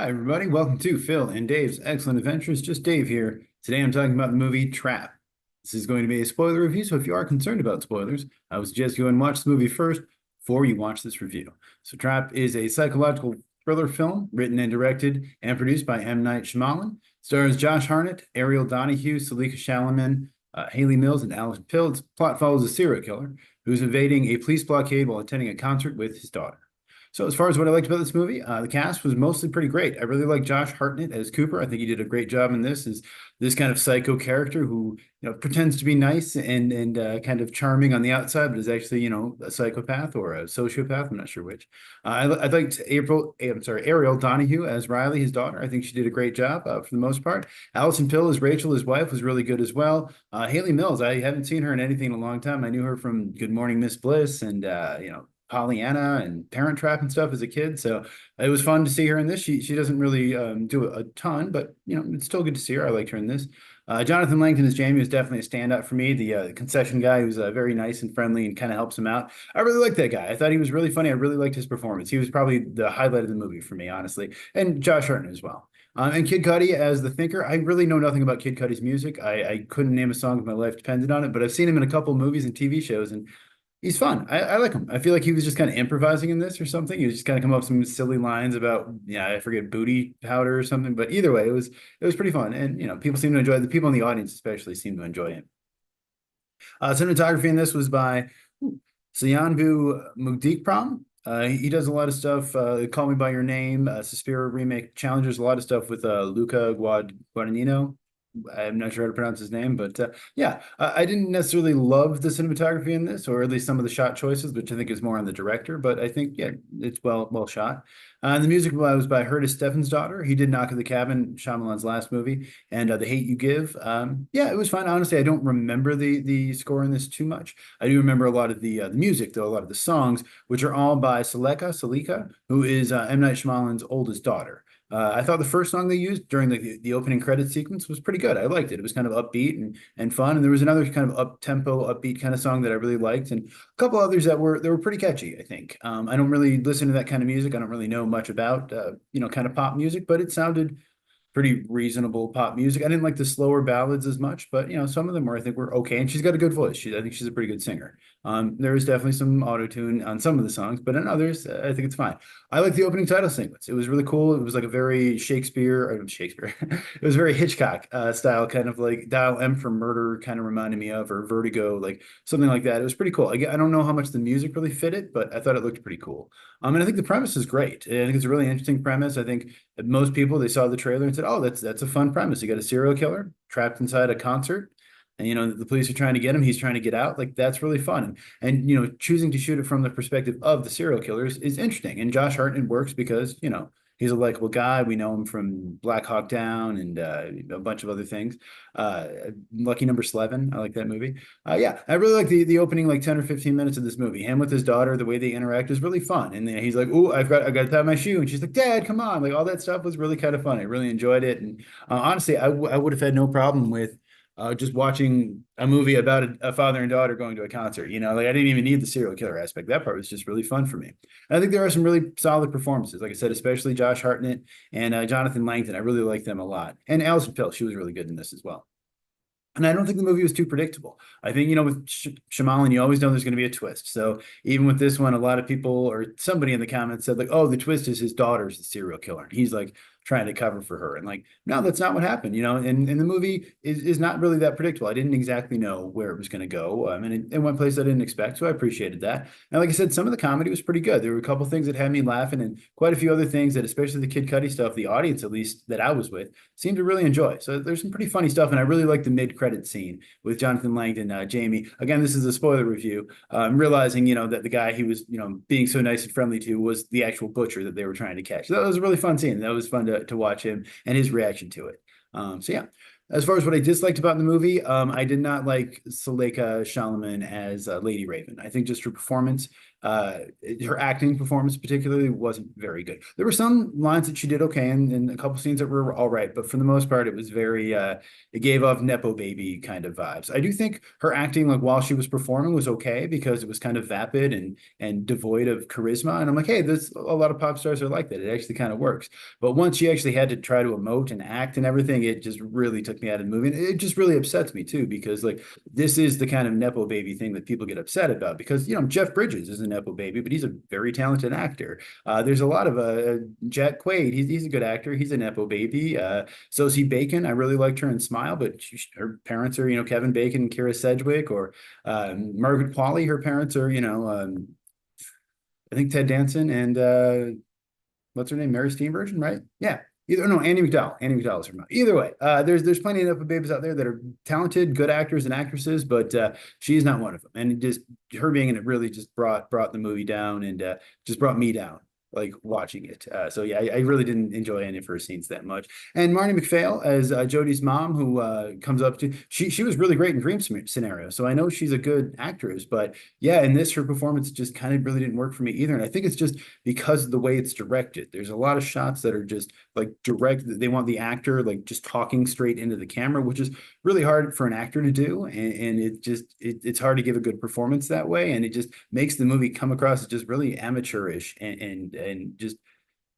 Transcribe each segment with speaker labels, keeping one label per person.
Speaker 1: Hi, everybody. Welcome to Phil and Dave's Excellent Adventures. Just Dave here. Today I'm talking about the movie Trap. This is going to be a spoiler review, so if you are concerned about spoilers, I would suggest you go and watch the movie first before you watch this review. So Trap is a psychological thriller film written and directed and produced by M. Night Shyamalan. Stars Josh Hartnett, Ariel Donoghue, Saleka Shyamalan, Hayley Mills, and Alison Pill. Its plot follows a serial killer who's evading a police blockade while attending a concert with his daughter. So as far as what I liked about this movie, the cast was mostly pretty great. I really like Josh Hartnett as Cooper. I think he did a great job in this as this kind of psycho character who pretends to be nice and kind of charming on the outside, but is actually a psychopath or a sociopath. I'm not sure which. I liked Ariel Donoghue as Riley, his daughter. I think she did a great job for the most part. Alison Pill as Rachel, his wife, was really good as well. Hayley Mills, I haven't seen her in anything in a long time. I knew her from Good Morning Miss Bliss and Pollyanna and Parent Trap and stuff as a kid. So it was fun to see her in this. She doesn't really do a ton, but it's still good to see her. I liked her in this. Jonathan Langton as Jamie was definitely a standout for me. The concession guy who's very nice and friendly and kind of helps him out. I really liked that guy. I thought he was really funny. I really liked his performance. He was probably the highlight of the movie for me, honestly. And Josh Hartnett as well. And Kid Cudi as the thinker. I really know nothing about Kid Cudi's music. I couldn't name a song if my life depended on it, but I've seen him in a couple of movies and TV shows, and he's fun. I like him. I feel like he was just kind of improvising in this or something. He was just kind of come up with some silly lines about, I forget, booty powder or something. But either way, it was pretty fun. And people seem to enjoy it. The people in the audience especially seem to enjoy it. Cinematography in this was by Sayanvu Mugdikpram. He does a lot of stuff. Call Me by Your Name, Suspiria remake, Challengers, a lot of stuff with Luca Guadagnino. I'm not sure how to pronounce his name, but yeah, I didn't necessarily love the cinematography in this, or at least some of the shot choices, which I think is more on the director. But I think, yeah, it's well shot. The music was by Curtis Steffens' daughter. He did Knock at the Cabin, Shyamalan's last movie, and The Hate You Give. Yeah, it was fun. Honestly, I don't remember the score in this too much. I do remember a lot of the music, though, a lot of the songs, which are all by Saleka, who is M. Night Shyamalan's oldest daughter. I thought the first song they used during the opening credit sequence was pretty good. I liked it. It was kind of upbeat and fun. And there was another kind of up tempo, upbeat kind of song that I really liked, and a couple others that were pretty catchy, I think. I don't really listen to that kind of music. I don't really know much about kind of pop music, but it sounded pretty reasonable pop music. I didn't like the slower ballads as much, but some of them I think were okay. And she's got a good voice. I think she's a pretty good singer. There is definitely some auto tune on some of the songs, but in others, I think it's fine. I like the opening title sequence. It was really cool. It was like a very Shakespeare. It was very Hitchcock style, kind of like Dial M for Murder, kind of reminded me of, or Vertigo, like something like that. It was pretty cool. I don't know how much the music really fit it, but I thought it looked pretty cool. And I think the premise is great. I think it's a really interesting premise. I think most people, they saw the trailer and said, "Oh, that's a fun premise. You got a serial killer trapped inside a concert, and the police are trying to get him. He's trying to get out. Like that's really fun." And choosing to shoot it from the perspective of the serial killers is interesting. And Josh Hartnett works because he's a likable guy. We know him from Black Hawk Down and a bunch of other things. Lucky Number 11. I like that movie. Yeah, I really like the opening like 10 or 15 minutes of this movie. Him with his daughter, the way they interact is really fun. And then he's like, "Oh, I got to tie my shoe," and she's like, "Dad, come on!" Like all that stuff was really kind of fun. I really enjoyed it, and honestly, I would have had no problem with just watching a movie about a father and daughter going to a concert. Like I didn't even need the serial killer aspect. That part was just really fun for me. And I think there are some really solid performances, like I said, especially Josh Hartnett and Jonathan Langton. I really like them a lot. And Alison Pill, she was really good in this as well. And I don't think the movie was too predictable. I think, with Shyamalan, you always know there's going to be a twist. So even with this one, a lot of people or somebody in the comments said like, "Oh, the twist is his daughter's the serial killer." And he's like trying to cover for her. And like, no, that's not what happened, and the movie is not really that predictable. I didn't exactly know where it was going to go. And in one place I didn't expect. So I appreciated that. And like I said, some of the comedy was pretty good. There were a couple things that had me laughing and quite a few other things that, especially the Kid Cudi stuff, the audience, at least that I was with, seemed to really enjoy. So there's some pretty funny stuff. And I really like the mid-credit scene with Jonathan Langton, Jamie. Again, this is a spoiler review. Realizing, that the guy he was, being so nice and friendly to was the actual butcher that they were trying to catch. So that was a really fun scene. That was fun to watch him and his reaction to it. So yeah, As far as what I disliked about the movie, I did not like Saleka Shyamalan as Lady Raven. I think just her performance, uh, her acting performance particularly wasn't very good. There were some lines that she did okay, and a couple scenes that were all right, but for the most part, it was very, it gave off Nepo baby kind of vibes. I do think her acting, like while she was performing, was okay because it was kind of vapid and devoid of charisma. And I'm like, hey, there's a lot of pop stars are like that. It actually kind of works. But once she actually had to try to emote and act and everything, it just really took me out of the movie. And it just really upsets me too, because like this is the kind of Nepo baby thing that people get upset about because, Jeff Bridges is a Nepo baby, but he's a very talented actor. There's a lot of Jack Quaid. He's a good actor. He's a Nepo baby. Sosie Bacon. I really liked her in Smile, but her parents are, Kevin Bacon and Kira Sedgwick, or Margaret Qualley. Her parents are, I think Ted Danson and what's her name? Mary Steenburgen, right? Yeah. Either no, Annie McDowell. Annie McDowell is her mom. Either way, there's plenty of Nepo babies out there that are talented, good actors and actresses, but she's not one of them. And it just her being in it really just brought the movie down and just brought me down like watching it. So yeah, I really didn't enjoy any of her scenes that much. And Marnie McPhail as Jodie's mom, who comes up to she was really great in Dream Scenario. So I know she's a good actress, but yeah, in this her performance just kind of really didn't work for me either. And I think it's just because of the way it's directed. There's a lot of shots that are just like direct. They want the actor like just talking straight into the camera, which is really hard for an actor to do. And it's hard to give a good performance that way. And it just makes the movie come across as just really amateurish and just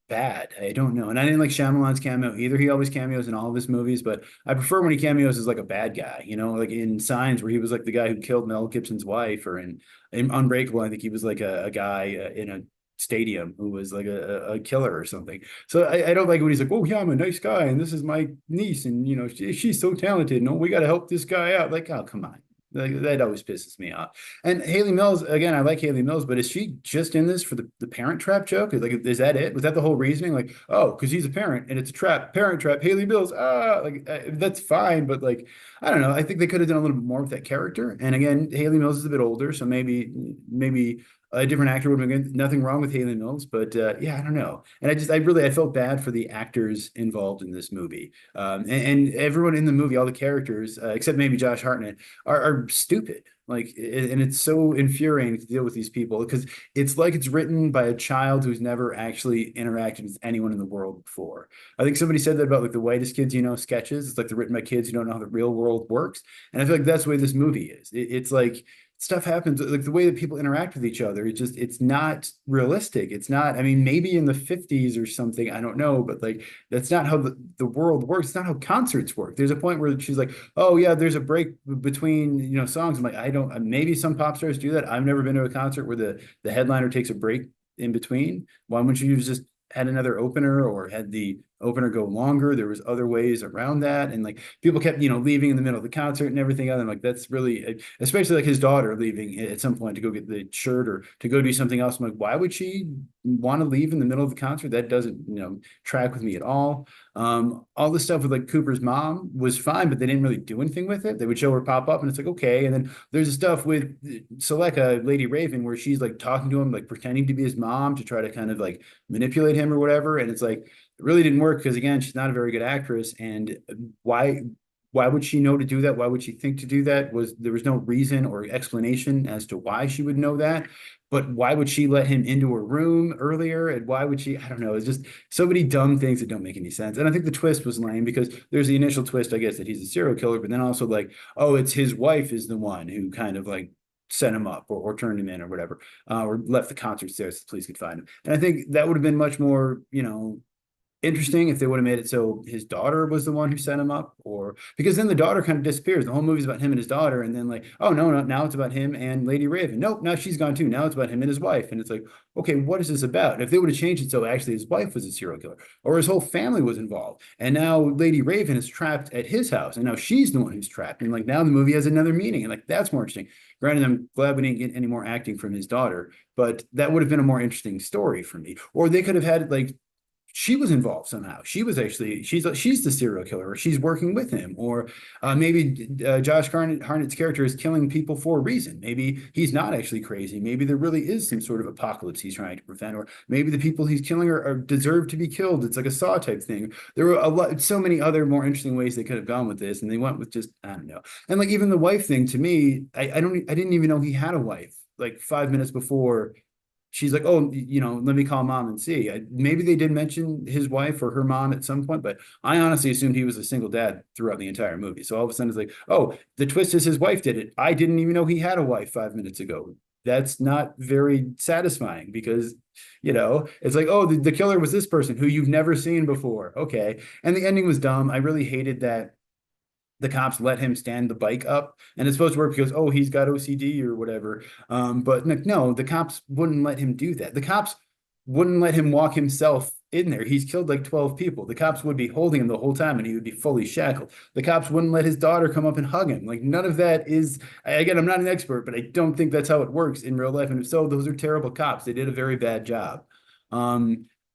Speaker 1: bad. I don't know. And I didn't like Shyamalan's cameo either. He always cameos in all of his movies, but I prefer when he cameos as like a bad guy, like in Signs, where he was like the guy who killed Mel Gibson's wife, or in Unbreakable, I think he was like a guy in a stadium who was like a killer or something. So I don't like when he's like, oh yeah, I'm a nice guy and this is my niece and she's so talented. No, we got to help this guy out. Like, oh, come on. Like, that always pisses me off. And Hayley Mills, again, I like Hayley Mills, but is she just in this for the Parent Trap joke? Like, is that it? Was that the whole reasoning? Like, oh, because he's a parent and it's a trap, Parent Trap, Hayley Mills, that's fine, but like, I don't know. I think they could have done a little bit more with that character. And again, Hayley Mills is a bit older, so maybe a different actor would have been good. Nothing wrong with Hayley Mills, but yeah, I don't know. And I felt bad for the actors involved in this movie, and everyone in the movie, all the characters, except maybe Josh Hartnett, are stupid. Like, and it's so infuriating to deal with these people because it's like it's written by a child who's never actually interacted with anyone in the world before. I think somebody said that about like the whitest kids, sketches. It's like they're written by kids who don't know how the real world works. And I feel like that's the way this movie is. It's like stuff happens, like the way that people interact with each other, it's not realistic. It's not, I mean, maybe in the 50s or something, I don't know, but like that's not how the world works. It's not how concerts work. There's a point where she's like, oh yeah, there's a break between songs. I'm like, I don't, maybe some pop stars do that. I've never been to a concert where the headliner takes a break in between. Why wouldn't you just had another opener or had the opener go longer? There was other ways around that, and like people kept leaving in the middle of the concert and everything else. I'm like, that's really, especially like his daughter leaving at some point to go get the shirt or to go do something else. I'm like, why would she want to leave in the middle of the concert? That doesn't track with me at all. All the stuff with like Cooper's mom was fine, but they didn't really do anything with it. They would show her pop up and it's like, okay. And then there's the stuff with Saleka, Lady Raven, where she's like talking to him, like pretending to be his mom to try to kind of like manipulate him or whatever. And it's like, it really didn't work because again, she's not a very good actress. And why would she know to do that? Why would she think to do that? There was no reason or explanation as to why she would know that. But why would she let him into her room earlier? And why would she? I don't know. It's just so many dumb things that don't make any sense. And I think the twist was lame because there's the initial twist, I guess, that he's a serial killer, but then also like, oh, it's his wife is the one who kind of like set him up or turned him in or whatever, or left the concert there so the police could find him. And I think that would have been much more, interesting if they would have made it so his daughter was the one who set him up, or because then the daughter kind of disappears. The whole movie's about him and his daughter, and then like, oh no, now it's about him and Lady Raven. Nope, now she's gone too. Now it's about him and his wife, and it's like, okay, what is this about? If they would have changed it so actually his wife was a serial killer, or his whole family was involved, and now Lady Raven is trapped at his house, and now she's the one who's trapped, and like now the movie has another meaning, and like that's more interesting. Granted, I'm glad we didn't get any more acting from his daughter, but that would have been a more interesting story for me. Or they could have had like she was involved somehow. She was actually she's the serial killer, or she's working with him, or maybe Hartnett's character is killing people for a reason. Maybe he's not actually crazy. Maybe there really is some sort of apocalypse he's trying to prevent, or maybe the people he's killing are deserve to be killed. It's like a Saw type thing. There were so many other more interesting ways they could have gone with this, and they went with just I don't know. And like even the wife thing to me, I didn't even know he had a wife. Like 5 minutes before she's like, oh, let me call mom and see. Maybe they did mention his wife or her mom at some point, but I honestly assumed he was a single dad throughout the entire movie. So all of a sudden it's like, oh, the twist is his wife did it. I didn't even know he had a wife 5 minutes ago. That's not very satisfying because, it's like, oh, the killer was this person who you've never seen before. Okay. And the ending was dumb. I really hated that the cops let him stand the bike up, and it's supposed to work because, oh, he's got OCD or whatever. But no, the cops wouldn't let him do that. The cops wouldn't let him walk himself in there. He's killed like 12 people. The cops would be holding him the whole time and he would be fully shackled. The cops wouldn't let his daughter come up and hug him. Like none of that is, again, I'm not an expert, but I don't think that's how it works in real life. And if so, those are terrible cops. They did a very bad job.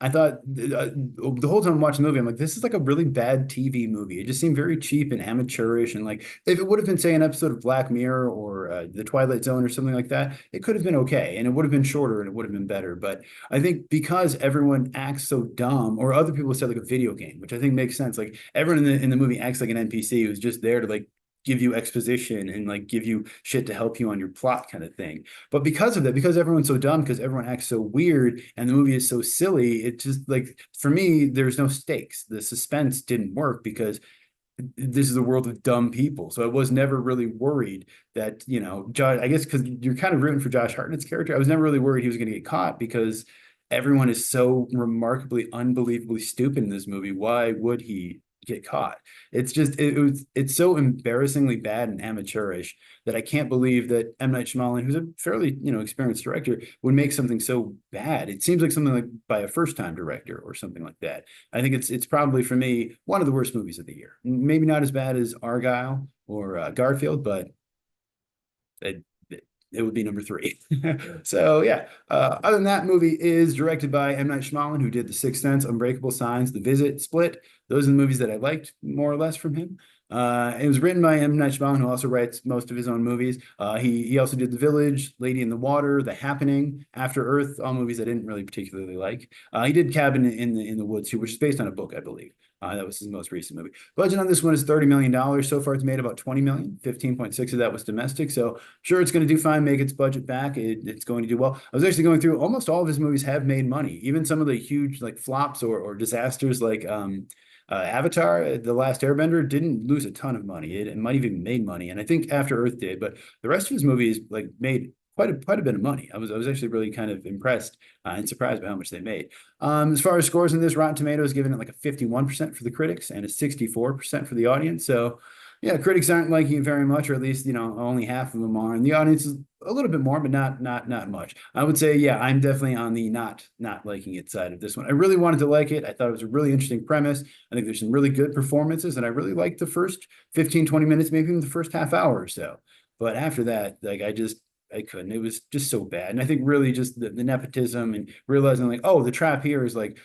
Speaker 1: I thought the whole time I'm watching the movie, I'm like, this is like a really bad TV movie. It just seemed very cheap and amateurish. And like, if it would have been, say, an episode of Black Mirror or The Twilight Zone or something like that, it could have been okay. And it would have been shorter and it would have been better. But I think because everyone acts so dumb, or other people said like a video game, which I think makes sense. Like everyone in the movie acts like an NPC who's just there to like give you exposition and like give you shit to help you on your plot kind of thing. But because of that, because everyone's so dumb, because everyone acts so weird and the movie is so silly, it just like for me, there's no stakes. The suspense didn't work because this is a world of dumb people. So I was never really worried that, Josh, I guess because you're kind of rooting for Josh Hartnett's character, I was never really worried he was going to get caught because everyone is so remarkably, unbelievably stupid in this movie. Why would he get caught? It's so embarrassingly bad and amateurish that I can't believe that M. Night Shyamalan, who's a fairly experienced director, would make something so bad. It seems like something like by a first-time director or something like that. I think it's probably for me one of the worst movies of the year. Maybe not as bad as Argyle or Garfield, but it would be number 3. So yeah. Other than that, movie is directed by M. Night Shyamalan, who did The Sixth Sense, Unbreakable Signs, The Visit, Split. Those are the movies that I liked more or less from him. It was written by M. Night Shyamalan, who also writes most of his own movies. He also did The Village, Lady in the Water, The Happening, After Earth, all movies I didn't really particularly like. He did Cabin in the Woods too, which is based on a book, I believe. That was his most recent movie. Budget on this one is $30 million. So far, it's made about 20 million. 15.6 of that was domestic. So sure, it's going to do fine, make its budget back. It's going to do well. I was actually going through almost all of his movies have made money. Even some of the huge like flops or disasters like Avatar, The Last Airbender didn't lose a ton of money. It might have even made money. And I think After Earth did, but the rest of his movies like made quite a bit of money. I was actually really kind of impressed and surprised by how much they made. As far as scores in this, Rotten Tomatoes giving it like a 51% for the critics and a 64% for the audience. So yeah, critics aren't liking it very much, or at least only half of them are, and the audience is a little bit more, but not much. I would say yeah, I'm definitely on the not liking it side of this one. I really wanted to like it. I thought it was a really interesting premise. I think there's some really good performances, and I really liked the first 15-20 minutes, maybe even the first half hour or so. But after that, like I couldn't. It was just so bad. And I think really just the nepotism and realizing like, oh, the trap here is like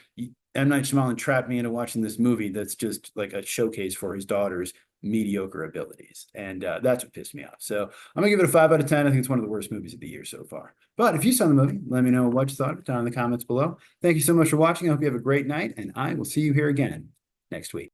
Speaker 1: M. Night Shyamalan trapped me into watching this movie that's just like a showcase for his daughter's mediocre abilities. And that's what pissed me off. So I'm gonna give it a 5 out of 10. I think it's one of the worst movies of the year so far. But if you saw the movie, let me know what you thought of it down in the comments below. Thank you so much for watching. I hope you have a great night, and I will see you here again next week.